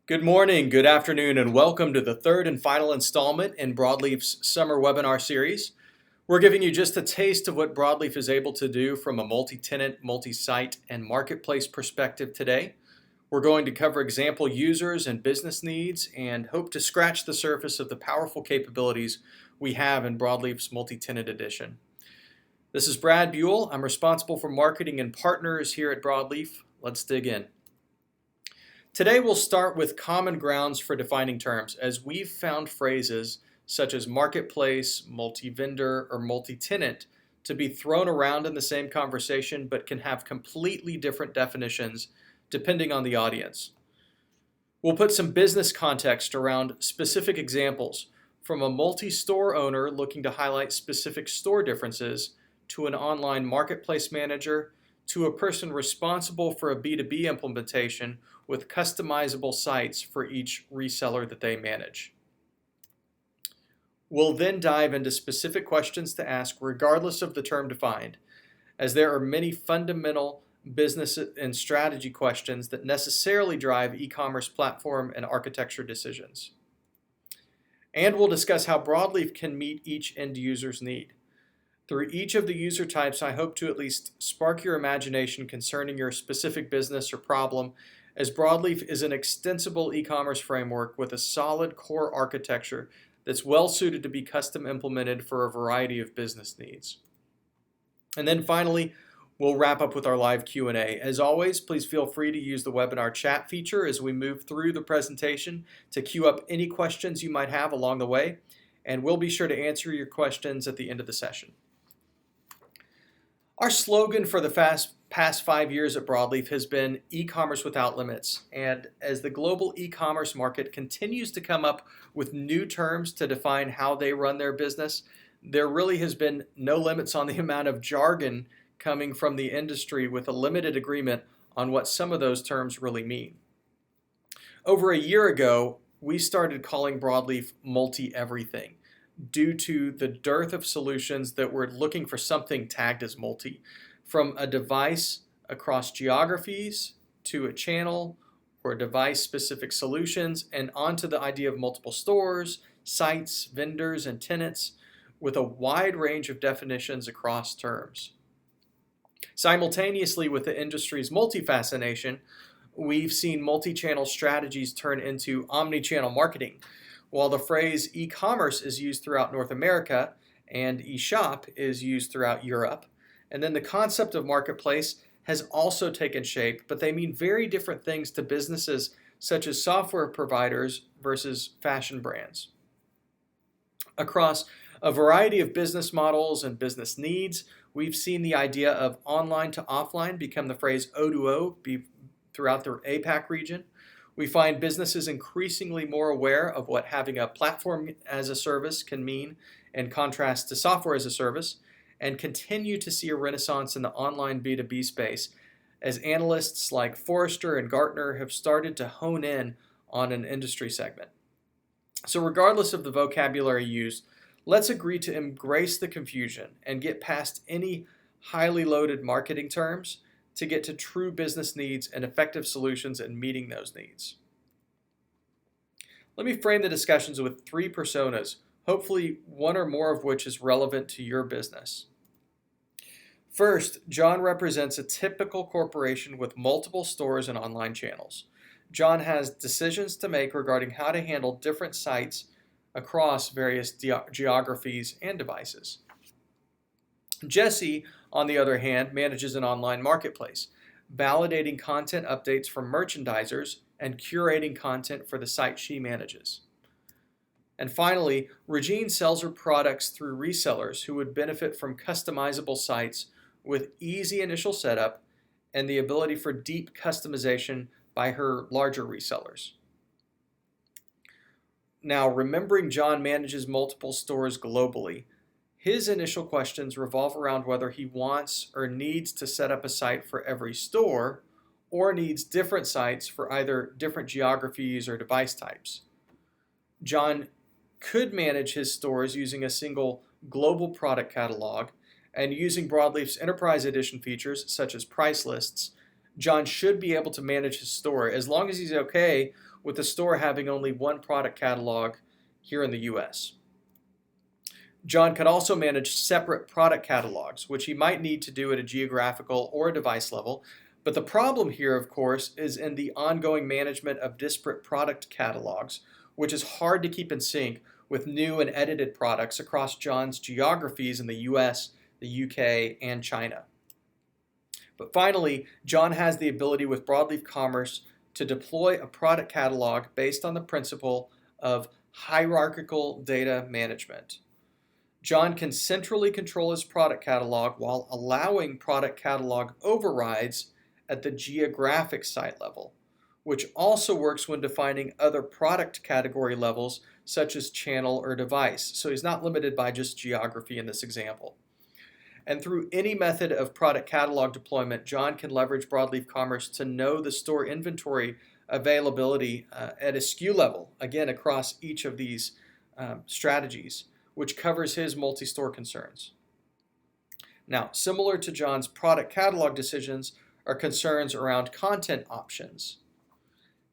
Good morning, good afternoon, and welcome to the third and final installment in Broadleaf's summer webinar series. We're giving you just a taste of what Broadleaf is able to do from a multi-tenant, multi-site, and marketplace perspective today. We're going to cover example users and business needs and hope to scratch the surface of the powerful capabilities we have in Broadleaf's multi-tenant edition. This is Brad Buell. I'm responsible for marketing and partners here at Broadleaf. Let's dig in. Today we'll start with common grounds for defining terms, as we've found phrases such as marketplace, multi-vendor, or multi-tenant to be thrown around in the same conversation but can have completely different definitions depending on the audience. We'll put some business context around specific examples, from a multi-store owner looking to highlight specific store differences to an online marketplace manager to a person responsible for a B2B implementation with customizable sites for each reseller that they manage. We'll then dive into specific questions to ask regardless of the term defined, as there are many fundamental business and strategy questions that necessarily drive e-commerce platform and architecture decisions. And we'll discuss how Broadleaf can meet each end user's need. Through each of the user types, I hope to at least spark your imagination concerning your specific business or problem, as Broadleaf is an extensible e-commerce framework with a solid core architecture that's well suited to be custom implemented for a variety of business needs. And then finally, we'll wrap up with our live Q&A. As always, please feel free to use the webinar chat feature as we move through the presentation to queue up any questions you might have along the way, and we'll be sure to answer your questions at the end of the session. Our slogan for the past 5 years at Broadleaf has been e-commerce without limits. And as the global e-commerce market continues to come up with new terms to define how they run their business, there really has been no limits on the amount of jargon coming from the industry with a limited agreement on what some of those terms really mean. Over a year ago, we started calling Broadleaf multi-everything, due to the dearth of solutions that were looking for something tagged as multi, from a device across geographies to a channel or device-specific solutions, and onto the idea of multiple stores, sites, vendors, and tenants, with a wide range of definitions across terms. Simultaneously with the industry's multi-fascination, we've seen multi-channel strategies turn into omni-channel marketing. While the phrase e-commerce is used throughout North America and e-shop is used throughout Europe, and then the concept of marketplace has also taken shape, but they mean very different things to businesses such as software providers versus fashion brands. Across a variety of business models and business needs, we've seen the idea of online to offline become the phrase O2O throughout the APAC region. We find businesses increasingly more aware of what having a platform as a service can mean in contrast to software as a service, and continue to see a renaissance in the online B2B space as analysts like Forrester and Gartner have started to hone in on an industry segment. So regardless of the vocabulary used, let's agree to embrace the confusion and get past any highly loaded marketing terms to get to true business needs and effective solutions in meeting those needs. Let me frame the discussions with 3 personas, hopefully one or more of which is relevant to your business. First, John represents a typical corporation with multiple stores and online channels. John has decisions to make regarding how to handle different sites across various geographies and devices. Jessie, on the other hand, manages an online marketplace, validating content updates from merchandisers and curating content for the site she manages. And finally, Regine sells her products through resellers who would benefit from customizable sites with easy initial setup and the ability for deep customization by her larger resellers. Now, remembering John manages multiple stores globally, his initial questions revolve around whether he wants or needs to set up a site for every store or needs different sites for either different geographies or device types. John could manage his stores using a single global product catalog and using Broadleaf's Enterprise Edition features such as price lists John should be able to manage his store as long as he's okay with the store having only one product catalog here in the US. John could also manage separate product catalogs, which he might need to do at a geographical or a device level. But the problem here, of course, is in the ongoing management of disparate product catalogs, which is hard to keep in sync with new and edited products across John's geographies in the US, the UK, and China. But finally, John has the ability with Broadleaf Commerce to deploy a product catalog based on the principle of hierarchical data management. John can centrally control his product catalog while allowing product catalog overrides at the geographic site level, which also works when defining other product category levels such as channel or device. So he's not limited by just geography in this example. And through any method of product catalog deployment, John can leverage Broadleaf Commerce to know the store inventory availability at a SKU level, again, across each of these strategies, which covers his multi-store concerns. Now, similar to John's product catalog decisions are concerns around content options.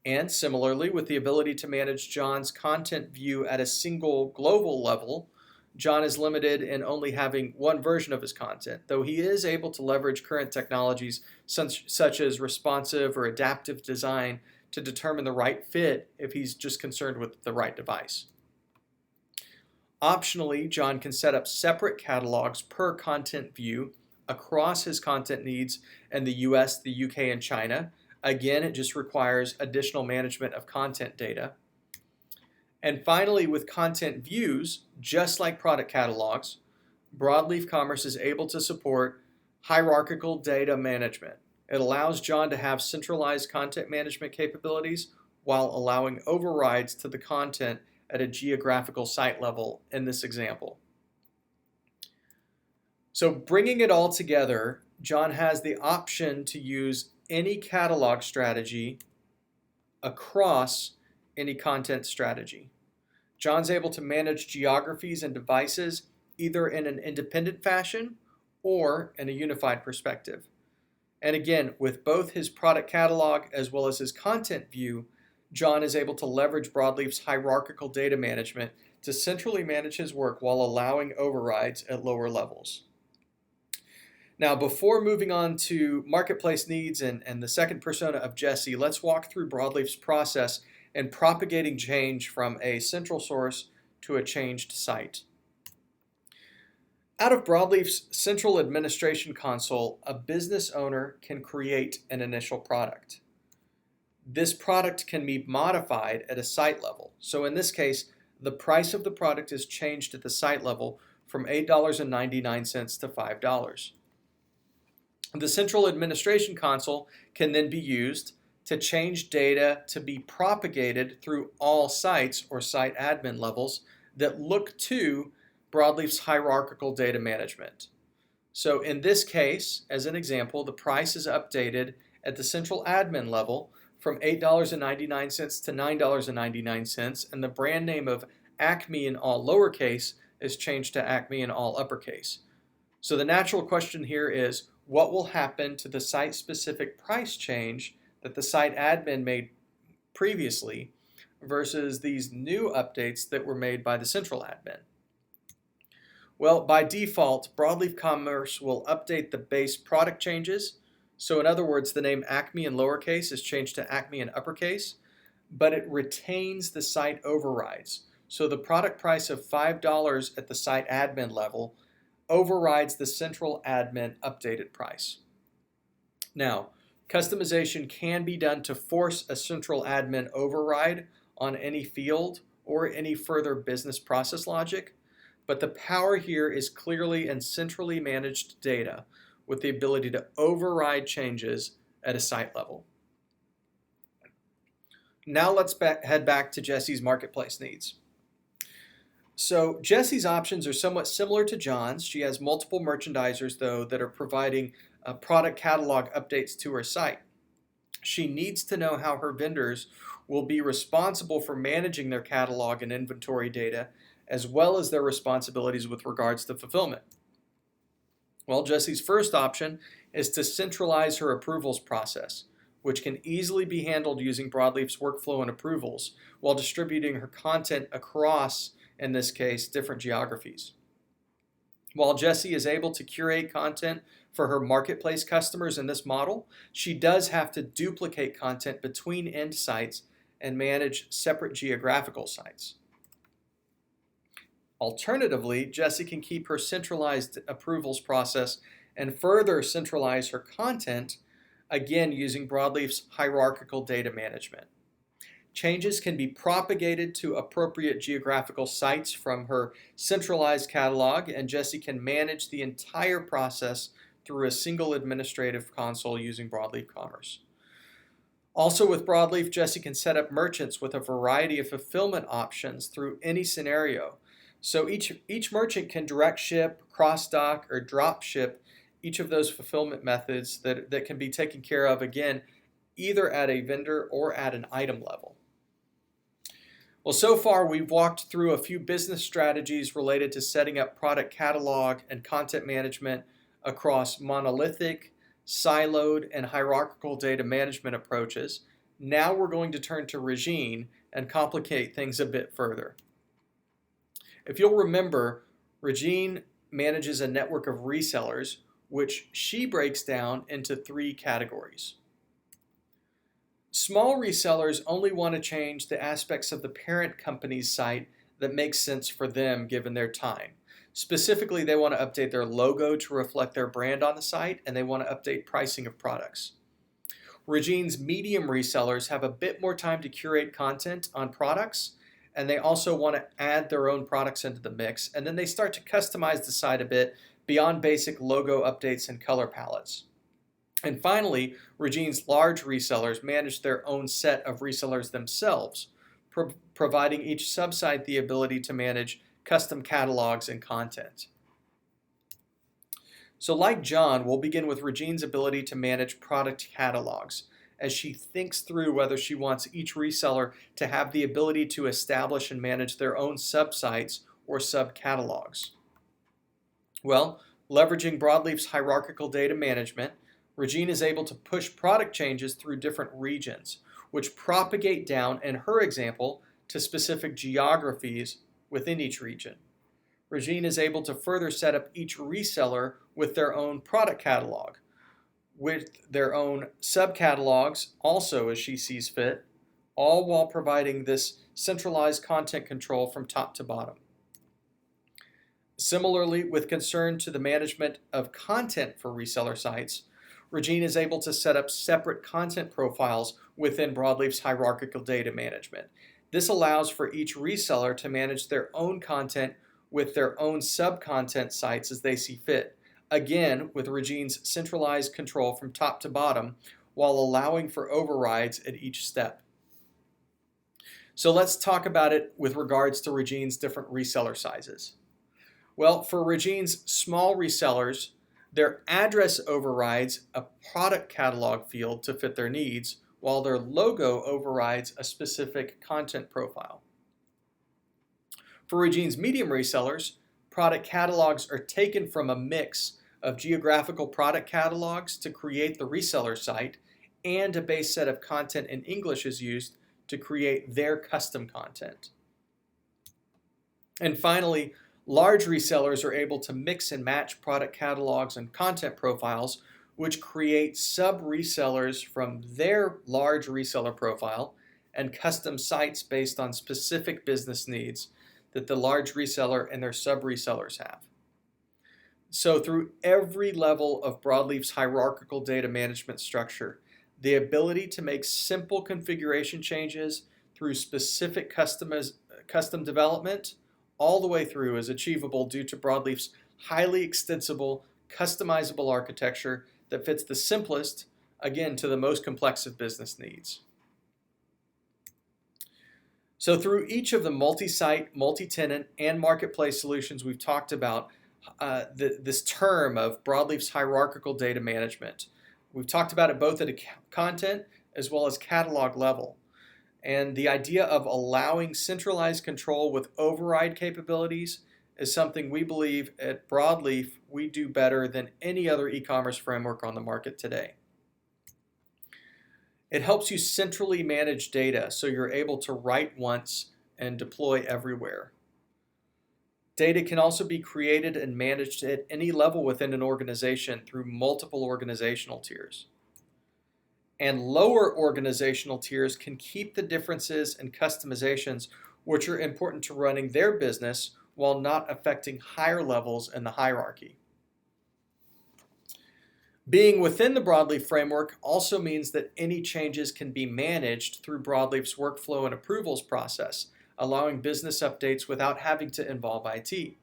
And similarly, with the ability to manage John's content view at a single global level, John is limited in only having one version of his content, though he is able to leverage current technologies such as responsive or adaptive design to determine the right fit if he's just concerned with the right device. Optionally, John can set up separate catalogs per content view across his content needs in the US, the UK, and China. Again, it just requires additional management of content data. And finally, with content views, just like product catalogs, Broadleaf Commerce is able to support hierarchical data management. It allows John to have centralized content management capabilities while allowing overrides to the content at a geographical site level in this example. So bringing it all together, John has the option to use any catalog strategy across any content strategy. John's able to manage geographies and devices either in an independent fashion or in a unified perspective. And again, with both his product catalog as well as his content view, John is able to leverage Broadleaf's hierarchical data management to centrally manage his work while allowing overrides at lower levels. Now, before moving on to marketplace needs and the second persona of Jessie, let's walk through Broadleaf's process in propagating change from a central source to a changed site. Out of Broadleaf's central administration console, a business owner can create an initial product. This product can be modified at a site level. So in this case, the price of the product is changed at the site level from $8.99 to $5. The central administration console can then be used to change data to be propagated through all sites or site admin levels that look to Broadleaf's hierarchical data management. So in this case, as an example, the price is updated at the central admin level from $8.99 to $9.99, and the brand name of Acme in all lowercase is changed to Acme in all uppercase. So the natural question here is, what will happen to the site-specific price change that the site admin made previously versus these new updates that were made by the central admin? Well, by default, Broadleaf Commerce will update the base product changes. So in other words, the name Acme in lowercase is changed to Acme in uppercase, but it retains the site overrides. So the product price of $5 at the site admin level overrides the central admin updated price. Now, customization can be done to force a central admin override on any field or any further business process logic, but the power here is clearly in centrally managed data with the ability to override changes at a site level. Now let's head back to Jessie's marketplace needs. So Jessie's options are somewhat similar to John's. She has multiple merchandisers, though, that are providing product catalog updates to her site. She needs to know how her vendors will be responsible for managing their catalog and inventory data, as well as their responsibilities with regards to fulfillment. Well, Jessie's first option is to centralize her approvals process, which can easily be handled using Broadleaf's workflow and approvals while distributing her content across, in this case, different geographies. While Jessie is able to curate content for her marketplace customers in this model, she does have to duplicate content between end sites and manage separate geographical sites. Alternatively, Jessie can keep her centralized approvals process and further centralize her content, again using Broadleaf's hierarchical data management. Changes can be propagated to appropriate geographical sites from her centralized catalog, and Jessie can manage the entire process through a single administrative console using Broadleaf Commerce. Also with Broadleaf, Jessie can set up merchants with a variety of fulfillment options through any scenario. So each merchant can direct ship, cross-dock, or drop ship each of those fulfillment methods that can be taken care of, again, either at a vendor or at an item level. Well, so far we've walked through a few business strategies related to setting up product catalog and content management across monolithic, siloed, and hierarchical data management approaches. Now we're going to turn to Regine and complicate things a bit further. If you'll remember, Regine manages a network of resellers, which she breaks down into 3 categories. Small resellers only want to change the aspects of the parent company's site that make sense for them given their time. Specifically, they want to update their logo to reflect their brand on the site, and they want to update pricing of products. Regine's medium resellers have a bit more time to curate content on products, and they also want to add their own products into the mix, and then they start to customize the site a bit beyond basic logo updates and color palettes. And finally, Regine's large resellers manage their own set of resellers themselves, providing each subsite the ability to manage custom catalogs and content. So like John, we'll begin with Regine's ability to manage product catalogs as she thinks through whether she wants each reseller to have the ability to establish and manage their own subsites or subcatalogs. Well, leveraging Broadleaf's hierarchical data management, Regine is able to push product changes through different regions, which propagate down, in her example, to specific geographies within each region. Regine is able to further set up each reseller with their own product catalog, with their own subcatalogs also as she sees fit, all while providing this centralized content control from top to bottom. Similarly, with concern to the management of content for reseller sites, Regine is able to set up separate content profiles within Broadleaf's hierarchical data management. This allows for each reseller to manage their own content with their own sub-content sites as they see fit, again with Regine's centralized control from top to bottom while allowing for overrides at each step. So let's talk about it with regards to Regine's different reseller sizes. Well, for Regine's small resellers, their address overrides a product catalog field to fit their needs, while their logo overrides a specific content profile. For Regine's medium resellers, product catalogs are taken from a mix of geographical product catalogs to create the reseller site, and a base set of content in English is used to create their custom content. And finally, large resellers are able to mix and match product catalogs and content profiles, which create sub-resellers from their large reseller profile and custom sites based on specific business needs that the large reseller and their sub-resellers have. So through every level of Broadleaf's hierarchical data management structure, the ability to make simple configuration changes through specific custom development all the way through is achievable due to Broadleaf's highly extensible, customizable architecture that fits the simplest, again, to the most complex of business needs. So through each of the multi-site, multi-tenant, and marketplace solutions we've talked about, this term of Broadleaf's hierarchical data management. We've talked about it both at a content as well as catalog level. And the idea of allowing centralized control with override capabilities is something we believe at Broadleaf we do better than any other e-commerce framework on the market today. It helps you centrally manage data so you're able to write once and deploy everywhere. Data can also be created and managed at any level within an organization through multiple organizational tiers. And lower organizational tiers can keep the differences and customizations which are important to running their business while not affecting higher levels in the hierarchy. Being within the Broadleaf framework also means that any changes can be managed through Broadleaf's workflow and approvals process, allowing business updates without having to involve IT.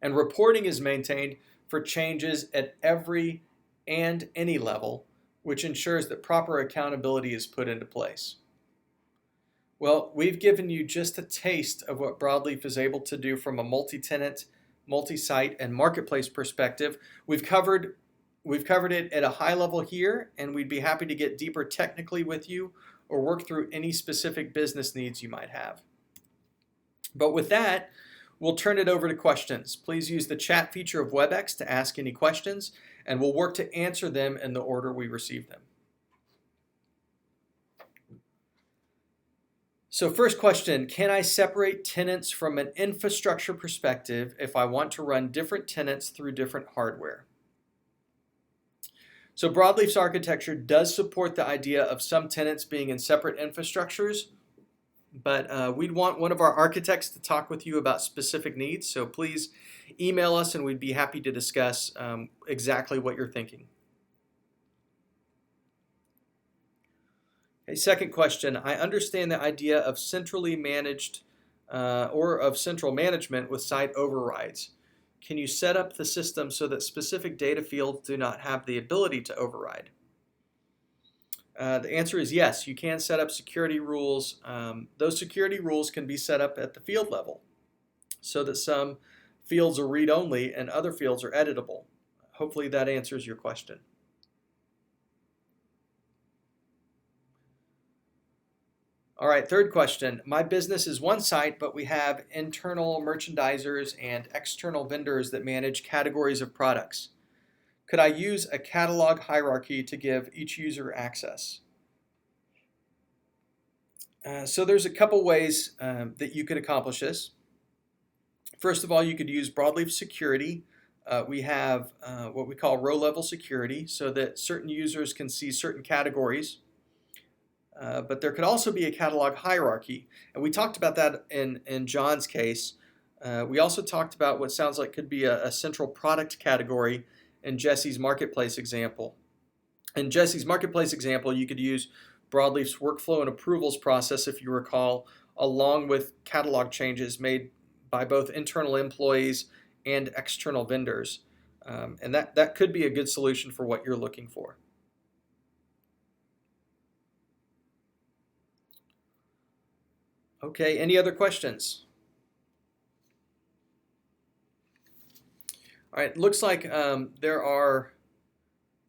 And reporting is maintained for changes at every and any level, which ensures that proper accountability is put into place. Well, we've given you just a taste of what Broadleaf is able to do from a multi-tenant, multi-site, and marketplace perspective. We've covered it at a high level here, and we'd be happy to get deeper technically with you or work through any specific business needs you might have. But with that, we'll turn it over to questions. Please use the chat feature of WebEx to ask any questions, and we'll work to answer them in the order we receive them. So first question, can I separate tenants from an infrastructure perspective if I want to run different tenants through different hardware? So Broadleaf's architecture does support the idea of some tenants being in separate infrastructures, but we'd want one of our architects to talk with you about specific needs. So please email us and we'd be happy to discuss exactly what you're thinking. Okay, second question, I understand the idea of centrally managed or of central management with site overrides. Can you set up the system so that specific data fields do not have the ability to override? The answer is yes, you can set up security rules. Those security rules can be set up at the field level so that some fields are read-only and other fields are editable. Hopefully that answers your question. All right, third question. My business is one site, but we have internal merchandisers and external vendors that manage categories of products. Could I use a catalog hierarchy to give each user access? So there's a couple ways that you could accomplish this. First of all, you could use Broadleaf security. We have what we call row-level security so that certain users can see certain categories. But there could also be a catalog hierarchy. And we talked about that in John's case. We also talked about what sounds like could be a central product category in Jessie's marketplace example. In Jessie's marketplace example, you could use Broadleaf's workflow and approvals process, if you recall, along with catalog changes made by both internal employees and external vendors. And that could be a good solution for what you're looking for. Okay, any other questions? All right, looks like there are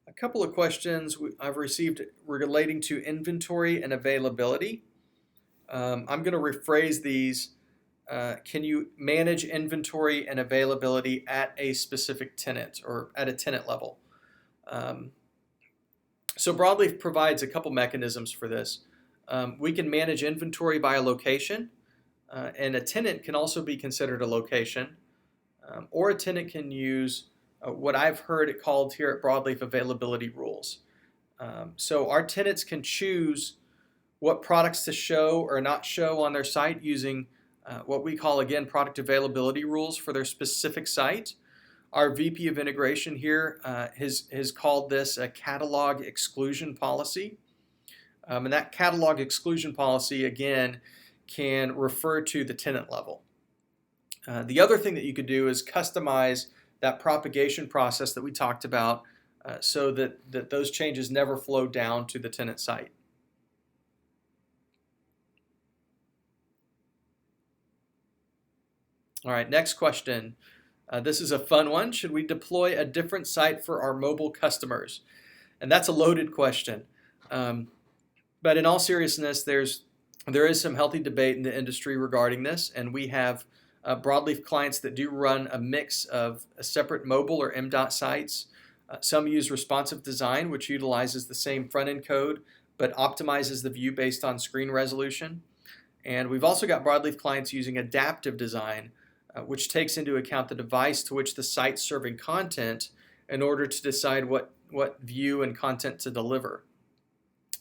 a couple of questions I've received relating to inventory and availability. I'm going to rephrase these. Can you manage inventory and availability at a specific tenant or at a tenant level? So Broadleaf provides a couple mechanisms for this. We can manage inventory by a location, and a tenant can also be considered a location, or a tenant can use what I've heard it called here at Broadleaf availability rules. So our tenants can choose what products to show or not show on their site using what we call, again, product availability rules for their specific site. Our VP of integration here has called this a catalog exclusion policy. And that catalog exclusion policy, again, can refer to the tenant level. The other thing that you could do is customize that propagation process that we talked about so that those changes never flow down to the tenant site. All right, next question. This is a fun one. Should we deploy a different site for our mobile customers? And that's a loaded question. But in all seriousness, there is some healthy debate in the industry regarding this, and we have Broadleaf clients that do run a mix of separate mobile or MDOT sites. Some use responsive design, which utilizes the same front-end code but optimizes the view based on screen resolution. And we've also got Broadleaf clients using adaptive design, which takes into account the device to which the site's serving content in order to decide what view and content to deliver.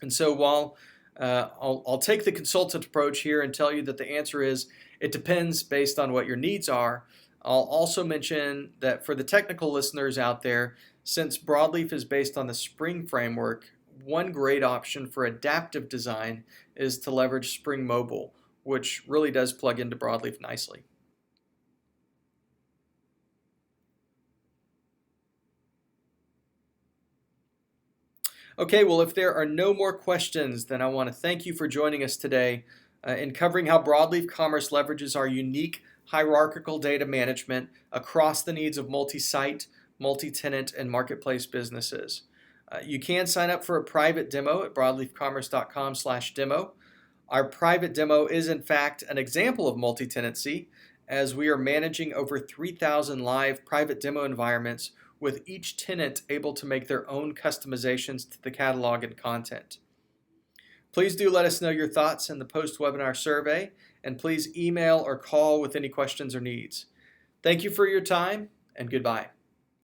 And so while I'll take the consultant approach here and tell you that the answer is it depends based on what your needs are, I'll also mention that for the technical listeners out there, since Broadleaf is based on the Spring framework, one great option for adaptive design is to leverage Spring Mobile, which really does plug into Broadleaf nicely. Okay, well, if there are no more questions, then I want to thank you for joining us today in covering how Broadleaf Commerce leverages our unique hierarchical data management across the needs of multi-site, multi-tenant, and marketplace businesses. You can sign up for a private demo at broadleafcommerce.com/demo. Our private demo is, in fact, an example of multi-tenancy, as we are managing over 3,000 live private demo environments with each tenant able to make their own customizations to the catalog and content. Please do let us know your thoughts in the post-webinar survey, and please email or call with any questions or needs. Thank you for your time, and goodbye.